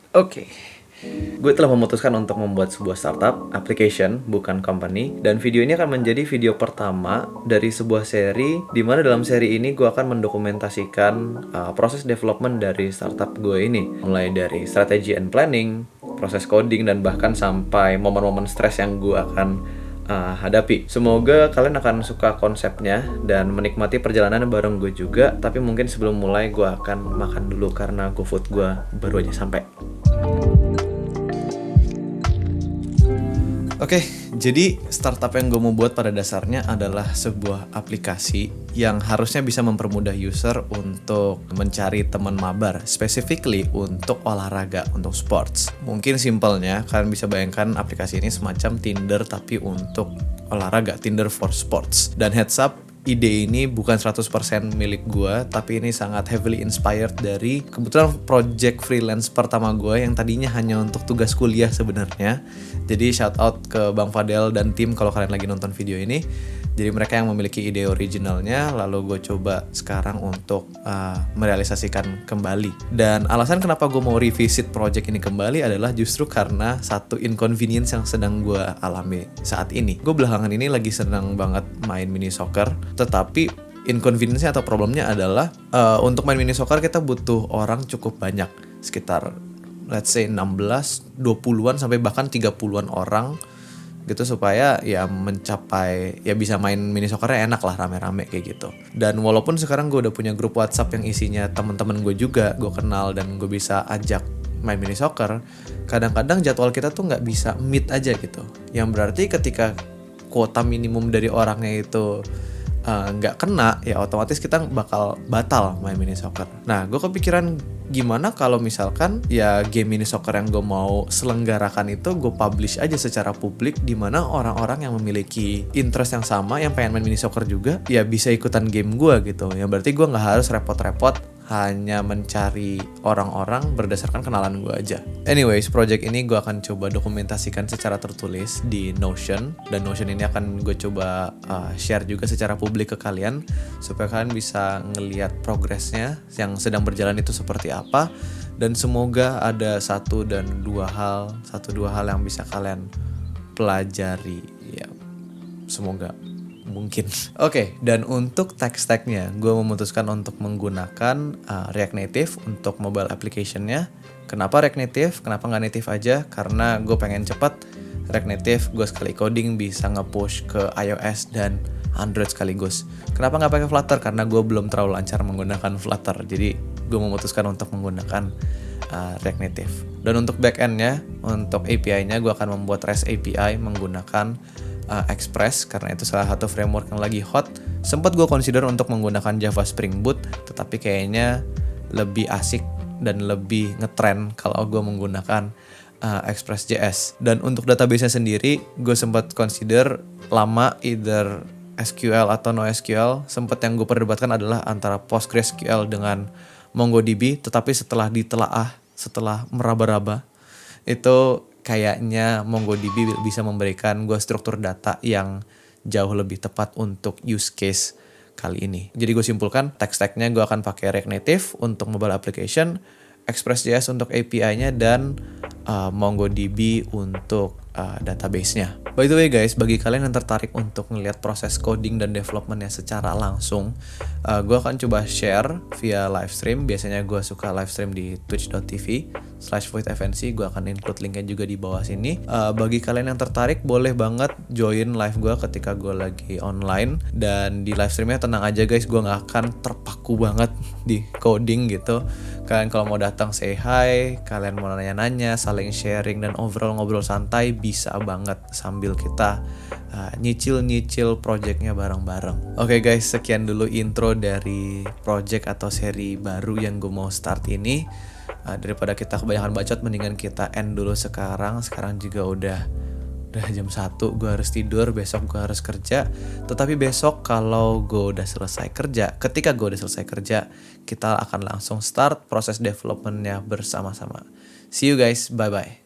Oke, gue telah memutuskan untuk membuat sebuah startup, application, bukan company. Dan video ini akan menjadi video pertama dari sebuah seri, di mana dalam seri ini gue akan mendokumentasikan proses development dari startup gue ini. Mulai dari strategi and planning, proses coding, dan bahkan sampai momen-momen stres yang gue akan hadapi. Semoga kalian akan suka konsepnya dan menikmati perjalanan bareng gue juga. Tapi mungkin sebelum mulai gue akan makan dulu karena GoFood gue baru aja sampai. Oke, jadi startup yang gue mau buat pada dasarnya adalah sebuah aplikasi yang harusnya bisa mempermudah user untuk mencari teman mabar, specifically untuk olahraga, untuk sports. Mungkin simpelnya kalian bisa bayangkan aplikasi ini semacam Tinder tapi untuk olahraga, Tinder for sports. Dan heads up, ide ini bukan 100% milik gue, tapi ini sangat heavily inspired dari kebetulan project freelance pertama gue yang tadinya hanya untuk tugas kuliah sebenarnya. Jadi shout out ke Bang Fadel dan tim kalau kalian lagi nonton video ini. Jadi mereka yang memiliki ide originalnya, lalu gue coba sekarang untuk merealisasikan kembali. Dan alasan kenapa gue mau revisit project ini kembali adalah justru karena satu inconvenience yang sedang gue alami saat ini. Gue belakangan ini lagi senang banget main mini soccer, tetapi inconvenience-nya atau problemnya adalah untuk main mini soccer kita butuh orang cukup banyak, sekitar let's say 16, 20-an sampai bahkan 30-an orang gitu supaya ya mencapai ya bisa main mini soccernya enak lah, rame-rame kayak gitu. Dan walaupun sekarang gue udah punya grup WhatsApp yang isinya teman-teman gue juga gue kenal dan gue bisa ajak main mini soccer, kadang-kadang jadwal kita tuh nggak bisa meet aja gitu. Yang berarti ketika kuota minimum dari orangnya itu nggak kena, ya otomatis kita bakal batal main mini soccer. Nah, gue kepikiran gimana kalau misalkan ya game mini soccer yang gue mau selenggarakan itu gue publish aja secara publik, di mana orang-orang yang memiliki interest yang sama, yang pengen main mini soccer juga, ya bisa ikutan game gue gitu. Yang berarti gue nggak harus repot-repot hanya mencari orang-orang berdasarkan kenalan gue aja. Anyways, project ini gue akan coba dokumentasikan secara tertulis di Notion. Dan Notion ini akan gue coba share juga secara publik ke kalian, supaya kalian bisa ngelihat progresnya yang sedang berjalan itu seperti apa. Dan semoga ada satu dua hal yang bisa kalian pelajari. Ya, semoga. Mungkin. Oke, dan untuk tech stack-nya, gue memutuskan untuk menggunakan React Native untuk mobile application-nya. Kenapa React Native? Kenapa nggak native aja? Karena gue pengen cepat. React Native, gue sekali coding bisa nge-push ke iOS dan Android sekaligus. Kenapa nggak pakai Flutter? Karena gue belum terlalu lancar menggunakan Flutter. Jadi gue memutuskan untuk menggunakan React Native. Dan untuk back-end-nya, untuk API-nya, gue akan membuat REST API menggunakan Express, karena itu salah satu framework yang lagi hot. Sempat gue consider untuk menggunakan Java Spring Boot, tetapi kayaknya lebih asik dan lebih ngetrend kalau gue menggunakan Express.js. Dan untuk database-nya sendiri, gue sempat consider lama either SQL atau NoSQL. Sempat yang gue perdebatkan adalah antara PostgreSQL dengan MongoDB, tetapi setelah ditelaah, setelah meraba-raba, itu kayaknya MongoDB bisa memberikan gue struktur data yang jauh lebih tepat untuk use case kali ini. Jadi gue simpulkan, tech stack-nya gue akan pakai React Native untuk mobile application, Express.js untuk API-nya, dan MongoDB untuk database-nya. By the way guys, bagi kalian yang tertarik untuk ngeliat proses coding dan development-nya secara langsung, gue akan coba share via live stream. Biasanya gue suka live stream di twitch.tv/voidfnc. Gue akan include linknya juga di bawah sini. Bagi kalian yang tertarik, boleh banget join live gue ketika gue lagi online. Dan di live streamnya tenang aja guys, gue gak akan terpaku banget di coding gitu. Kalian kalau mau datang say hi, kalian mau nanya-nanya, saling sharing, dan overall ngobrol santai, bisa banget sambil kita nyicil-nyicil projectnya bareng-bareng. Oke guys, sekian dulu intro dari project atau seri baru yang gue mau start ini. Daripada kita kebanyakan bacot, mendingan kita end dulu sekarang. Sekarang juga udah jam 1, gue harus tidur, besok gue harus kerja. Tetapi besok kalau gue udah selesai kerja, ketika gue udah selesai kerja, kita akan langsung start proses developmentnya bersama-sama. See you guys, bye-bye.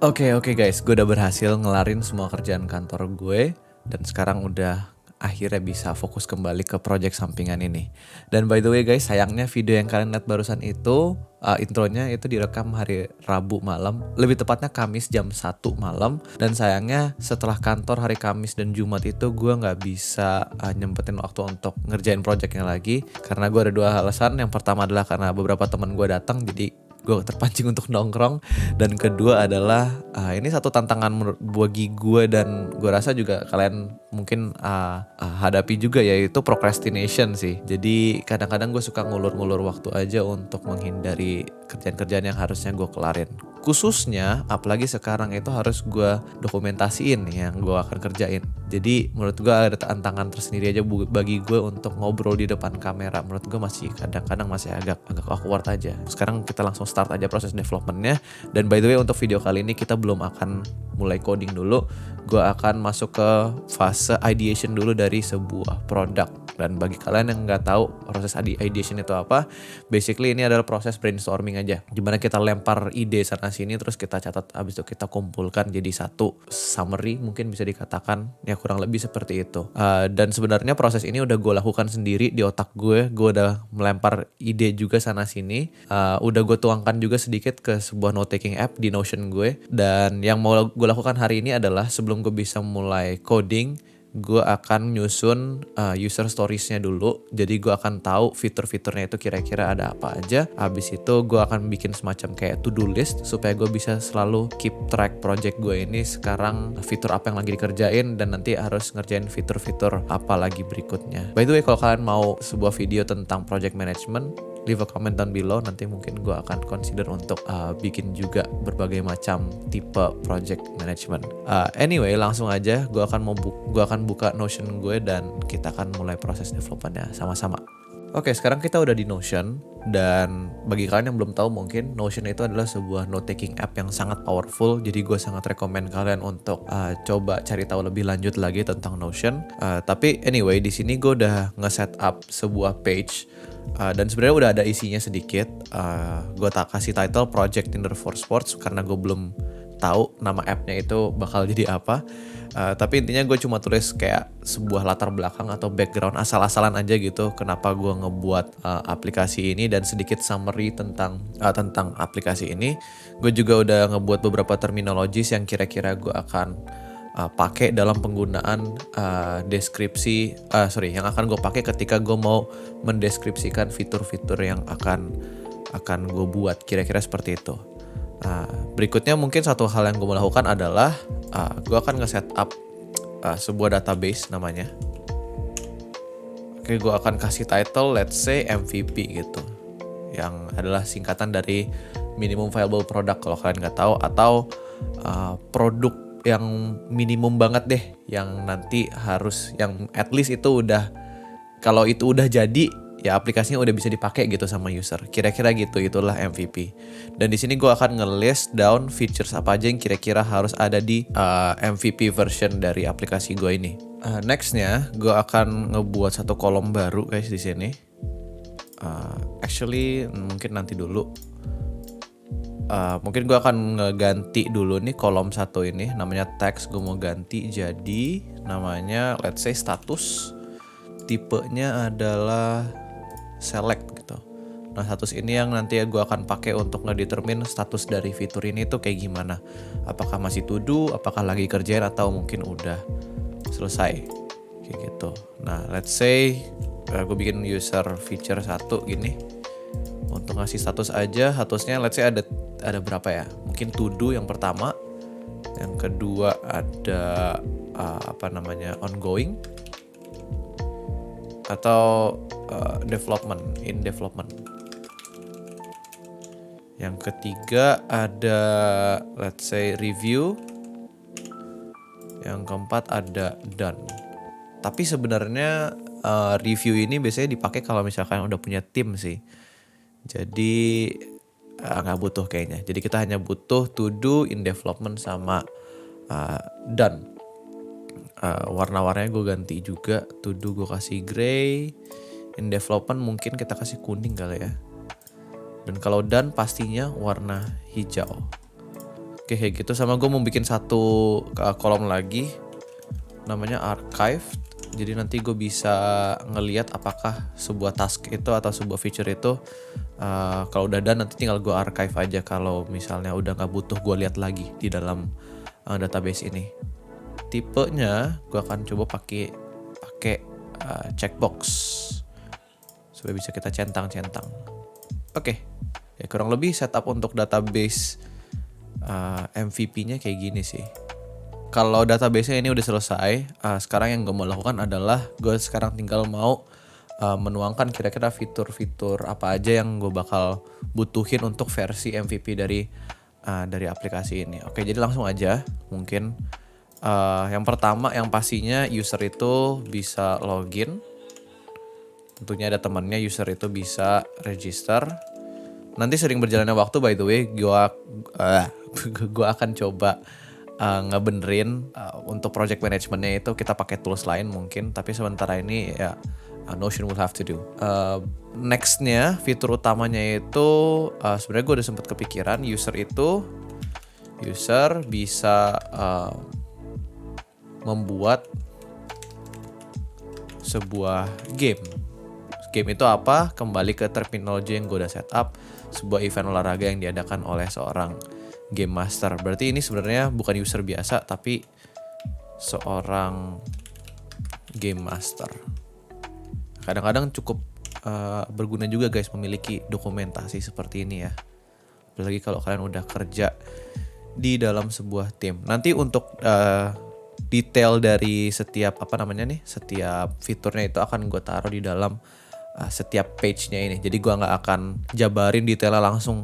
Oke guys, gue udah berhasil ngelarin semua kerjaan kantor gue. Dan sekarang udah akhirnya bisa fokus kembali ke project sampingan ini. Dan by the way guys, sayangnya video yang kalian lihat barusan itu intronya itu direkam hari Rabu malam, lebih tepatnya Kamis jam 1 malam. Dan sayangnya setelah kantor hari Kamis dan Jumat itu gue nggak bisa nyempetin waktu untuk ngerjain projectnya lagi, karena gue ada 2 alasan. Yang pertama adalah karena beberapa teman gue datang, jadi gue terpancing untuk nongkrong. Dan kedua adalah ini satu tantangan bagi gue, dan gue rasa juga kalian mungkin hadapi juga, yaitu procrastination sih. Jadi kadang-kadang gue suka ngulur-ngulur waktu aja untuk menghindari kerjaan-kerjaan yang harusnya gue kelarin. Khususnya apalagi sekarang itu harus gue dokumentasiin yang gue akan kerjain. Jadi menurut gue ada tantangan tersendiri aja bagi gue untuk ngobrol di depan kamera. Menurut gue masih kadang-kadang masih agak awkward aja. Sekarang kita langsung start aja proses developmentnya. Dan by the way, untuk video kali ini kita belum akan mulai coding dulu. Gue akan masuk ke fase ideation dulu dari sebuah produk. Dan bagi kalian yang nggak tahu proses ideation itu apa, basically ini adalah proses brainstorming aja, dimana kita lempar ide sana sini, terus kita catat, abis itu kita kumpulkan jadi satu summary, mungkin bisa dikatakan ya kurang lebih seperti itu. Dan sebenarnya proses ini udah gue lakukan sendiri di otak gue udah melempar ide juga sana sini, udah gue tuangkan juga sedikit ke sebuah note taking app di Notion gue. Dan yang mau gue lakukan hari ini adalah sebelum gue bisa mulai coding, gue akan nyusun user storiesnya dulu. Jadi gue akan tahu fitur-fiturnya itu kira-kira ada apa aja. Habis itu gue akan bikin semacam kayak to-do list supaya gue bisa selalu keep track project gue ini sekarang fitur apa yang lagi dikerjain, dan nanti harus ngerjain fitur-fitur apa lagi berikutnya. By the way, kalau kalian mau sebuah video tentang project management, leave a comment down below. Nanti mungkin gue akan consider untuk bikin juga berbagai macam tipe project management. Anyway, langsung aja gue akan buka Notion gue dan kita akan mulai proses developmentnya sama-sama. Oke, sekarang kita udah di Notion, dan bagi kalian yang belum tahu, mungkin Notion itu adalah sebuah note taking app yang sangat powerful. Jadi gue sangat rekomen kalian untuk coba cari tahu lebih lanjut lagi tentang Notion. Tapi anyway, di sini gue udah nge-set up sebuah page. Dan sebenarnya udah ada isinya sedikit. Gue tak kasih title Project Tinder for Sports karena gue belum tahu nama appnya itu bakal jadi apa. Tapi intinya gue cuma tulis kayak sebuah latar belakang atau background asal-asalan aja gitu, kenapa gue ngebuat aplikasi ini, dan sedikit summary tentang aplikasi ini. Gue juga udah ngebuat beberapa terminologis yang kira-kira gue akan pakai dalam penggunaan yang akan gue pakai ketika gue mau mendeskripsikan fitur-fitur yang akan gue buat, kira-kira seperti itu. Berikutnya mungkin satu hal yang gue mau lakukan adalah gue akan nge-set up sebuah database namanya. Oke, gue akan kasih title let's say MVP gitu, yang adalah singkatan dari minimum viable product kalau kalian nggak tahu, atau produk yang minimum banget deh, yang nanti harus, yang at least itu udah, kalau itu udah jadi ya aplikasinya udah bisa dipakai gitu sama user. Kira-kira gitu, itulah MVP. Dan di sini gue akan nge-list down features apa aja yang kira-kira harus ada di MVP version dari aplikasi gue ini. Nextnya gue akan ngebuat satu kolom baru guys di sini. Actually mungkin nanti dulu. Mungkin gue akan ngeganti dulu nih kolom satu ini, namanya text. Gue mau ganti jadi namanya let's say status. Tipenya adalah select gitu. Nah, status ini yang nanti gue akan pakai untuk ngedetermine status dari fitur ini tuh kayak gimana. Apakah masih to do, apakah lagi kerjain, atau mungkin udah selesai kayak gitu. Nah, let's say gue bikin user feature 1 gini. Untuk ngasih status aja, statusnya let's say ada berapa ya? Mungkin to do yang pertama. Yang kedua ada ongoing, atau in development. Yang ketiga ada let's say review. Yang keempat ada done. Tapi sebenarnya review ini biasanya dipakai kalau misalkan udah punya tim sih. Jadi nggak butuh kayaknya. Jadi kita hanya butuh to do, in development, sama done. Warna-warnanya gue ganti juga. To do gue kasih gray, in development mungkin kita kasih kuning kali ya, dan kalau done pastinya warna hijau. Oke, kayak gitu. Sama gue mau bikin satu kolom lagi namanya archive. Jadi nanti gue bisa ngeliat apakah sebuah task itu atau sebuah feature itu kalau udah done nanti tinggal gue archive aja kalau misalnya udah nggak butuh gue lihat lagi di dalam database ini. Tipenya gue akan coba pakai checkbox supaya bisa kita centang-centang. Oke. Ya kurang lebih setup untuk database MVP-nya kayak gini sih. Kalau database-nya ini udah selesai, sekarang yang gue mau lakukan adalah gue sekarang tinggal mau menuangkan kira-kira fitur-fitur apa aja yang gue bakal butuhin untuk versi MVP dari aplikasi ini. Oke, jadi langsung aja. Mungkin yang pertama yang pastinya user itu bisa login. Tentunya ada temannya, user itu bisa register. Nanti sering berjalannya waktu, by the way, gue akan coba ngebenerin untuk project managementnya itu kita pakai tools lain mungkin. Tapi sementara ini ya Notion will have to do. Nextnya fitur utamanya itu sebenarnya gue udah sempet kepikiran user bisa membuat sebuah game. Game itu apa? Kembali ke terminologi yang gue udah setup, sebuah event olahraga yang diadakan oleh seorang game master. Berarti ini sebenarnya bukan user biasa tapi seorang game master. Kadang-kadang cukup berguna juga guys memiliki dokumentasi seperti ini ya. Apalagi kalau kalian udah kerja di dalam sebuah tim. Nanti untuk detail dari setiap setiap fiturnya itu akan gue taruh di dalam setiap page-nya ini. Jadi gue nggak akan jabarin detailnya langsung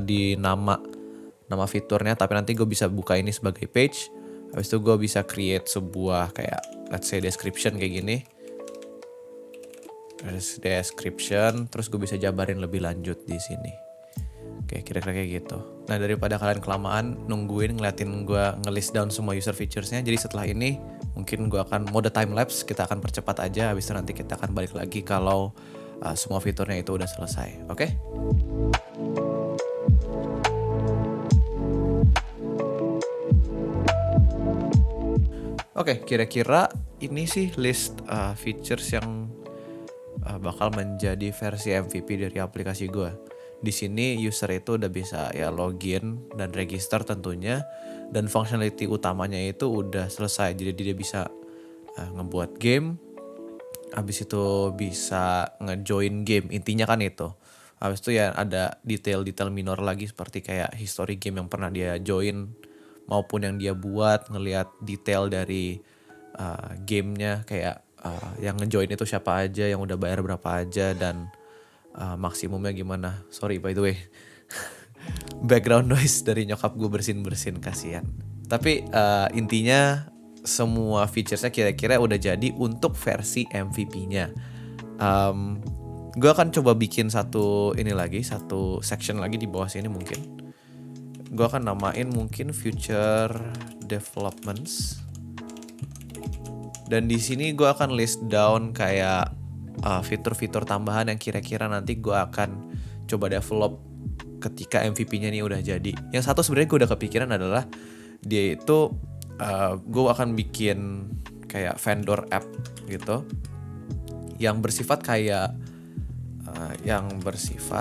di nama fiturnya, tapi nanti gue bisa buka ini sebagai page. Habis itu gue bisa create sebuah kayak let's say description kayak gini. Description, terus gue bisa jabarin lebih lanjut di sini. Oke, kira-kira kayak gitu. Nah, daripada kalian kelamaan nungguin ngeliatin gue ngelist down semua user features-nya, jadi setelah ini mungkin gue akan mode time lapse, kita akan percepat aja, habis itu nanti kita akan balik lagi kalau semua fiturnya itu udah selesai. Oke? Oke, kira-kira ini sih list features yang bakal menjadi versi MVP dari aplikasi gue. Di sini user itu udah bisa ya login dan register tentunya, dan functionality utamanya itu udah selesai. Jadi dia bisa ngebuat game, habis itu bisa ngejoin game, intinya kan itu. Habis itu ya ada detail-detail minor lagi seperti kayak history game yang pernah dia join maupun yang dia buat, ngelihat detail dari gamenya kayak yang ngejoin itu siapa aja, yang udah bayar berapa aja, dan maksimumnya gimana. Sorry by the way background noise dari nyokap gue bersin kasihan. Tapi intinya semua featuresnya kira-kira udah jadi untuk versi MVP-nya. Gue akan coba bikin satu section lagi di bawah sini mungkin. Gue akan namain mungkin future developments. Dan di sini gue akan list down kayak fitur-fitur tambahan yang kira-kira nanti gue akan coba develop ketika MVP-nya nih udah jadi. Yang satu sebenarnya gue udah kepikiran adalah dia itu gue akan bikin kayak vendor app gitu yang bersifat kayak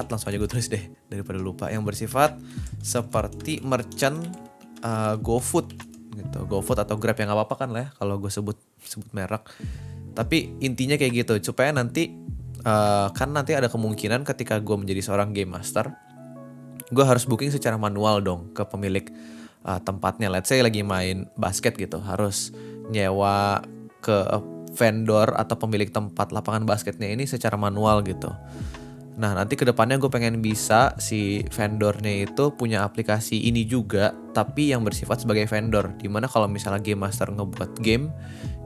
langsung aja gue tulis deh daripada lupa, yang bersifat seperti merchant GoFood gitu, GoFood atau Grab, yang nggak apa-apa kan lah ya kalau gue sebut merek. Tapi intinya kayak gitu supaya nanti kan nanti ada kemungkinan ketika gue menjadi seorang game master, gue harus booking secara manual dong ke pemilik tempatnya. Let's say lagi main basket gitu, harus nyewa ke vendor atau pemilik tempat lapangan basketnya ini secara manual gitu. Nah nanti kedepannya gue pengen bisa si vendornya itu punya aplikasi ini juga, tapi yang bersifat sebagai vendor, dimana kalau misalnya game master ngebuat game,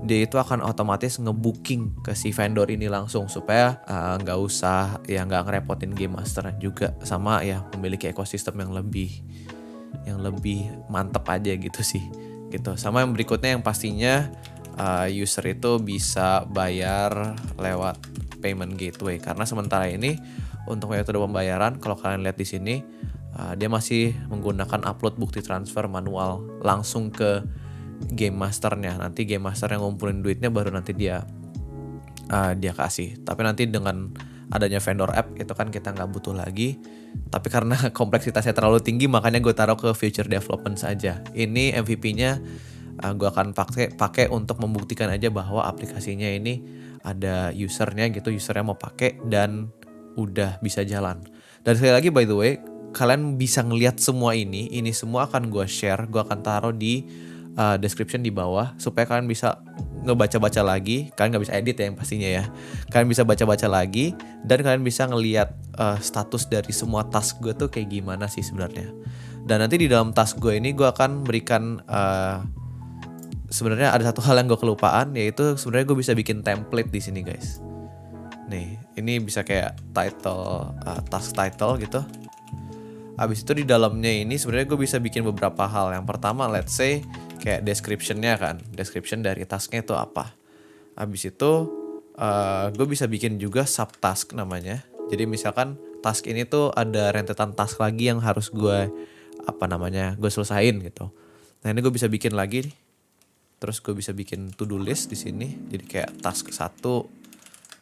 dia itu akan otomatis ngebooking ke si vendor ini langsung supaya nggak usah ya nggak ngerepotin game master juga, sama ya memiliki ekosistem yang lebih mantep aja gitu sih gitu. Sama yang berikutnya yang pastinya user itu bisa bayar lewat payment gateway, karena sementara ini untuk metode pembayaran kalau kalian lihat di sini dia masih menggunakan upload bukti transfer manual langsung ke game masternya. Nanti game master yang ngumpulin duitnya baru nanti dia kasih. Tapi nanti dengan adanya vendor app itu kan kita nggak butuh lagi. Tapi karena kompleksitasnya terlalu tinggi, makanya gue taruh ke future development saja. Ini MVP-nya gue akan pakai untuk membuktikan aja bahwa aplikasinya ini ada usernya gitu, usernya mau pakai dan udah bisa jalan. Dan sekali lagi by the way, kalian bisa ngelihat semua ini semua akan gue share, gue akan taruh di description di bawah supaya kalian bisa ngebaca-baca lagi. Kalian nggak bisa edit ya yang pastinya ya. Kalian bisa baca-baca lagi dan kalian bisa ngelihat status dari semua task gue tuh kayak gimana sih sebenarnya. Dan nanti di dalam task gue ini gue akan berikan sebenarnya ada satu hal yang gue kelupaan, yaitu sebenarnya gue bisa bikin template di sini guys. Nih, ini bisa kayak title, task title gitu. Habis itu di dalamnya ini sebenarnya gue bisa bikin beberapa hal. Yang pertama, let's say kayak description-nya kan, description dari tasknya itu apa. Habis itu gue bisa bikin juga subtask namanya. Jadi misalkan task ini tuh ada rentetan task lagi yang harus gue gue selesain gitu. Nah ini gue bisa bikin lagi nih. Terus gue bisa bikin to-do list di sini. Jadi kayak task 1,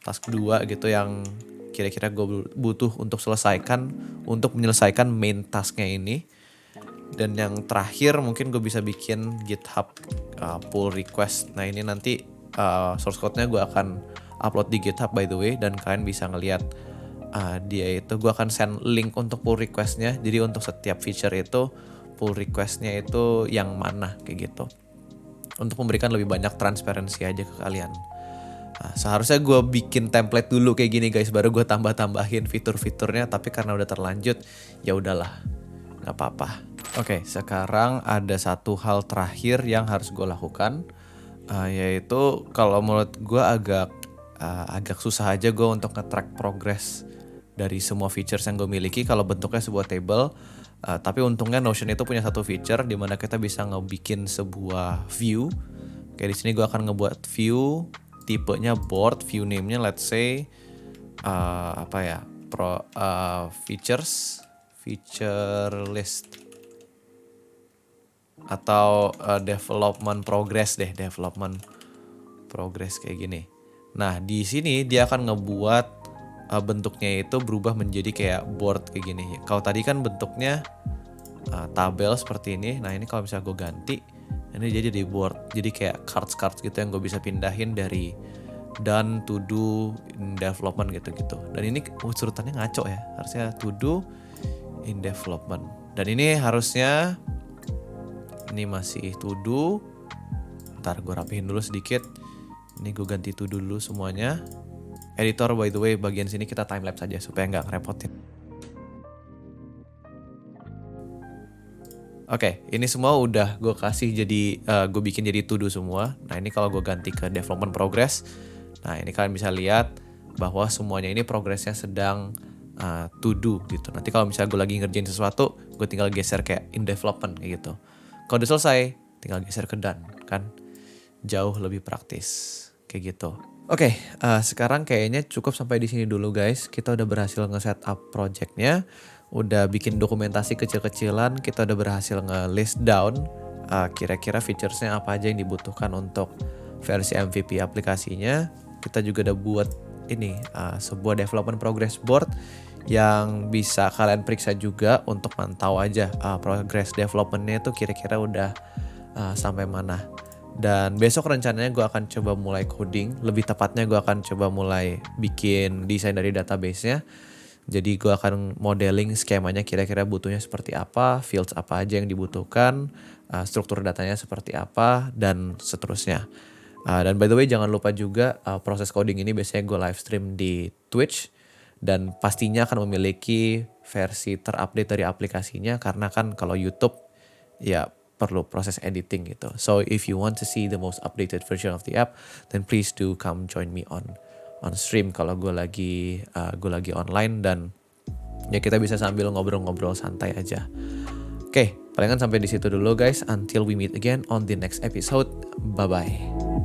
task 2 gitu yang kira-kira gue butuh untuk menyelesaikan main tasknya ini. Dan yang terakhir mungkin gue bisa bikin GitHub pull request. Nah ini nanti source code-nya gue akan upload di GitHub by the way. Dan kalian bisa ngelihat dia itu, gue akan send link untuk pull request-nya. Jadi untuk setiap feature itu pull request-nya itu yang mana kayak gitu. Untuk memberikan lebih banyak transparansi aja ke kalian. Nah, seharusnya gue bikin template dulu kayak gini guys, baru gue tambah-tambahin fitur-fiturnya. Tapi karena udah terlanjut, ya udahlah, nggak apa-apa. Oke, sekarang ada satu hal terakhir yang harus gue lakukan, yaitu kalau menurut gue agak susah aja gue untuk nge-track progress dari semua features yang gue miliki kalau bentuknya sebuah table. Tapi untungnya Notion itu punya satu feature di mana kita bisa ngebikin sebuah view. Kayak di sini gue akan ngebuat view, tipenya board, view name-nya let's say feature list atau development progress kayak gini. Nah di sini dia akan ngebuat bentuknya itu berubah menjadi kayak board kayak gini. Kalau tadi kan bentuknya tabel seperti ini. Nah ini kalau misalnya gue ganti, ini jadi board. Jadi kayak cards gitu yang gue bisa pindahin dari done to do in development gitu-gitu. Dan ini surutannya ngaco ya. Harusnya to do in development. Dan ini harusnya ini masih to do. Ntar gue rapihin dulu sedikit. Ini gue ganti to do dulu semuanya. Editor by the way, bagian sini kita timelapse aja supaya nggak ngerepotin. Oke, ini semua udah gue kasih jadi, gue bikin jadi to do semua. Nah ini kalau gue ganti ke development progress, nah ini kalian bisa lihat bahwa semuanya ini progressnya sedang to do gitu. Nanti kalau misalnya gue lagi ngerjain sesuatu, gue tinggal geser kayak in development kayak gitu. Kalau udah selesai, tinggal geser ke done, kan jauh lebih praktis kayak gitu. Oke, sekarang kayaknya cukup sampai di sini dulu guys. Kita udah berhasil nge-setup projectnya, udah bikin dokumentasi kecil-kecilan, kita udah berhasil nge-list down kira-kira featuresnya apa aja yang dibutuhkan untuk versi MVP aplikasinya. Kita juga udah buat ini sebuah development progress board yang bisa kalian periksa juga untuk mantau aja progress developmentnya itu kira-kira udah sampai mana. Dan besok rencananya gue akan coba mulai coding. Lebih tepatnya gue akan coba mulai bikin desain dari database-nya. Jadi gue akan modeling skemanya kira-kira butuhnya seperti apa, fields apa aja yang dibutuhkan, struktur datanya seperti apa, dan seterusnya. Dan by the way jangan lupa juga proses coding ini biasanya gue live stream di Twitch. Dan pastinya akan memiliki versi terupdate dari aplikasinya. Karena kan kalau YouTube ya perlu proses editing gitu. So if you want to see the most updated version of the app, then please do come join me on stream kalau gue lagi online, dan ya kita bisa sambil ngobrol-ngobrol santai aja. Oke, palingan sampai di situ dulu guys. Until we meet again on the next episode. Bye bye.